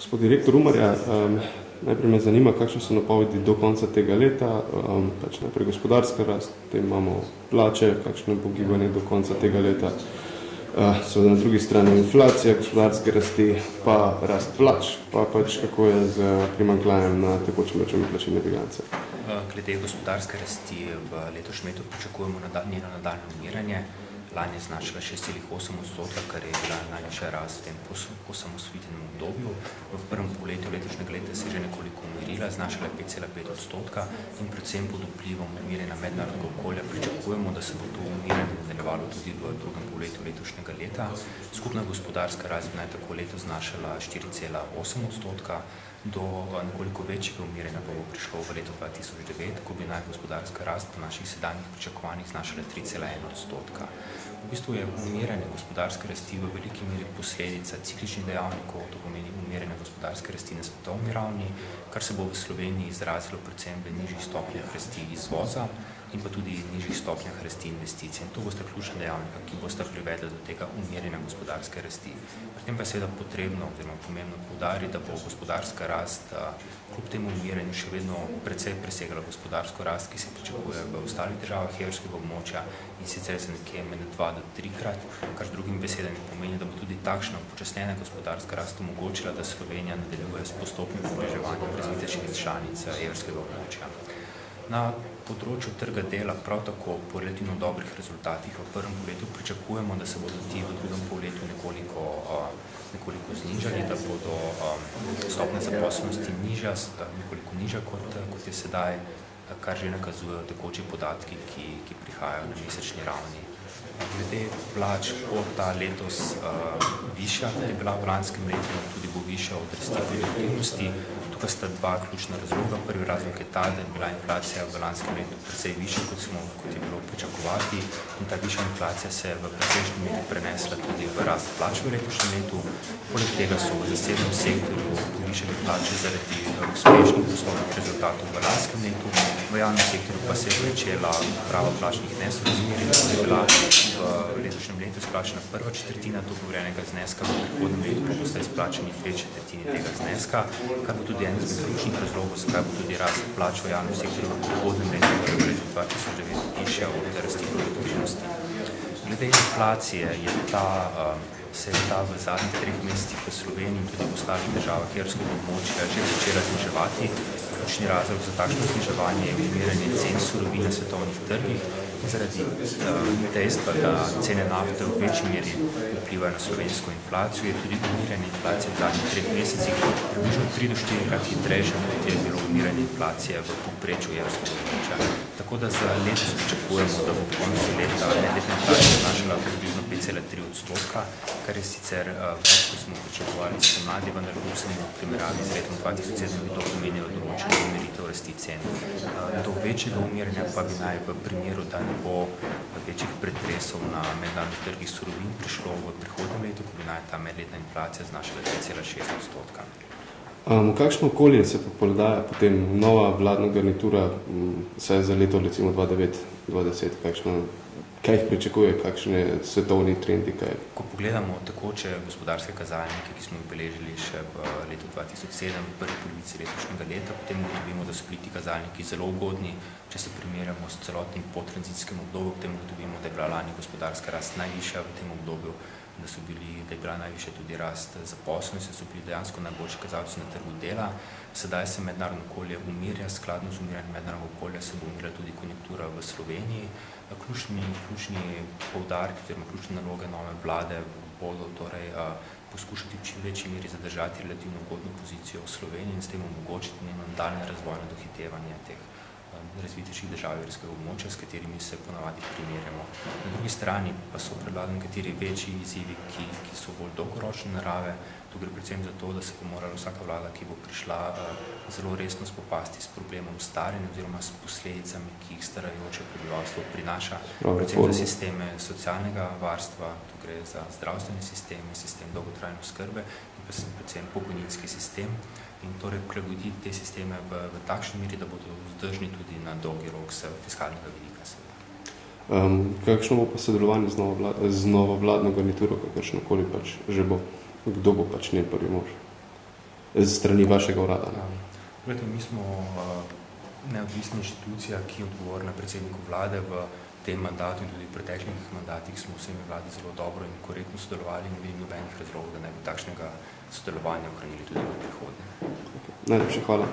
Gospod direktor Umarja, najprej me zanima, kakšne so napovedi do konca tega leta, pač najprej gospodarska rast, potem imamo plače, kakšno bo gibanje do konca tega leta, seveda na drugi strani inflacija, gospodarske rasti, pa rast plač, pa pač kako je z primanjkljajem na tekočem računu plačilne bilance. Glede gospodarske rasti v letošnjem letu pričakujemo njeno nadaljnje umiranje. Lani je znašala 6,8%, kar je bila najvišja rast v tem osamosvojitvenem obdobju. V prvem polletju letošnjega leta se je že nekoliko umirila, znašala 5,5% in predvsem pod vplivom umirjenja mednarodnega okolja pričakujemo, da se bo to umiranje nadaljevalo tudi v drugem polletju letošnjega leta. Skupna gospodarska rast bi naj tako leto znašala 4,8%. Do nekoliko večjega umiranja pa bo prišlo v letu 2009, ko bi naj gospodarska rast po naših sedanjih pričakovanjih znašala 3,1%. V bistvu je umiranje gospodarske rasti v veliki meri posledica cikličnih dejavnikov, to pomeni umiranje gospodarske rasti na svetovni ravni, kar se bo v Sloveniji izrazilo predvsem v nižjih stopnjah rasti izvoza in pa tudi nižjih stopnjah rasti investicij. In to bosta ključna dejavnika, ki bosta privedla do tega umirjenja gospodarske rasti. Pri tem pa je seveda potrebno oziroma pomembno poudariti, da bo gospodarska rast kljub temu umiranju še vedno precej presegala gospodarsko rast, ki se pričakuje v ostalih državah evrskega območja in sicer za nekje med 2 do 3-krat, kar z drugim besedami pomeni, da bo tudi takšna upočasnjena gospodarska rast omogočila, da Slovenija nadaljuje s postopnim približevanjem razvitejših članic evrskega območja. Na področju trga dela prav tako po relativno dobrih rezultatih v prvem polletju pričakujemo, da se bodo ti v drugem polletju nekoliko znižali, da bodo stopnje zaposlenosti nekoliko nižja kot je sedaj, kar že nakazujejo tekoči podatki, ki prihajajo na mesečni ravni. Glede plač bo ta letos višja, da je bila v lanskem letu, tudi bo višja od rasti produktivnosti. Tukaj sta dva ključna razloga. Prvi razlog je ta, da je bila inflacija v lanskem letu precej višja, kot je bilo pričakovati, in ta višja inflacija se je v precejšnji meri prenesla tudi v rast plač v letošnjem letu. Poleg tega so v zasebnem sektorju povišali plače zaradi uspešnih poslovnih rezultatov v lanskem letu, v javnem sektorju pa se je pričela odprava plačnih nesorazmerij, ki je bila v letošnjem letu izplačena prva četrtina dogovorjenega zneska, v prihodnjem letu pa bosta izplačeni 2/4 tega zneska, kar bo tudi en izmed ključnih razlogov, zakaj bo tudi rast plač v javnem sektorju v prihodnjem letu, v letu 2009 višja od rasti produktivnosti. Glede inflacije se je ta v zadnjih 3 mesecih v Sloveniji in tudi v ostalih državah evrskega območja že začela zniževati. Ključni razlog za takšno zniževanje je umiranje cen surovin na svetovnih trgih zaradi dejstva, da cene nafte v večji meri vplivajo na slovensko inflacijo, je tudi umiranje inflacije v zadnjih 3 mesecih približno 3 do 4-krat hitrejše, kot je bilo umiranje inflacije v povprečju evrskega območja. Tako da za letos pričakujemo, da bo po koncu leta letna inflacija znašala približno 5,3%, kar je sicer več, kot smo pričakovali spomladi, vendar kljub samo v primerjavi z letom 2007 bi to pomenilo določeno umiritev rasti cen. Do večjega umiranja pa bi naj v primeru, da ne bo večjih pretresov na mednarodnih trgih surovin prišlo v prihodnjem letu, ko bi naj ta medletna inflacija znašala 3,6%. V kakšno okolje se pa podaja potem nova vladna garnitura, saj za leto recimo 2009-2010, kaj jih pričakuje, kakšne svetovni trendi, kaj? Ko pogledamo tekoče gospodarske kazalnike, ki smo jih beležili še v letu 2007, v prvi polovici letošnjega leta, potem ugotovimo, da so bili ti kazalniki zelo ugodni. Če se primerjamo s celotnim potranzitskim obdobjem, potem ugotovimo, da je bila lani gospodarska rast najvišja v tem obdobju, da je bila najvišja tudi rast zaposlenosti, so bili dejansko najboljši kazalci na trgu dela. Sedaj se mednarodno okolje umirja, skladno z umirjanjem mednarodnega okolja se bo umirila tudi konjunktura v Sloveniji. Ključni poudarki oziroma ključne naloge nove vlade bodo torej poskušati v čim večji meri zadržati relativno ugodno pozicijo v Sloveniji in s tem omogočiti njeno nadaljnje razvojno dohitevanje teh razvitejših držav evrskega območja, s katerimi se ponavadi primerjamo. Na drugi strani pa so pred vami nekateri večji izzivi, ki so bolj dolgoročne narave. Tu gre predvsem za to, da se bo morala vsaka vlada, ki bo prišla, zelo resno spopasti s problemom staranja oziroma s posledicami, ki jih starajoče prebivalstvo prinaša, predvsem za sisteme socialnega varstva, tu gre za zdravstveni sistem dolgotrajne oskrbe in predvsem pokojninski sistem. In torej prilagoditi te sisteme v takšni meri, da bodo vzdržni tudi na dolgi rok s fiskalnega vidika. Kakšno bo pa sodelovanje z novo vladno garnituro, kakršnokoli pač že bo? Kdo bo pač njen prvi mož? strani vašega urada? Gledajte, mi smo neodvisna inštitucija, ki je odgovorna predsedniku vlade. V tem mandatu in tudi v preteklih mandatih smo vsemi vladi zelo dobro in korektno sodelovali in ne vidim nobenih razlogov, da ne bi takšnega sodelovanja ohranili tudi v prihodnje. Najlepša hvala.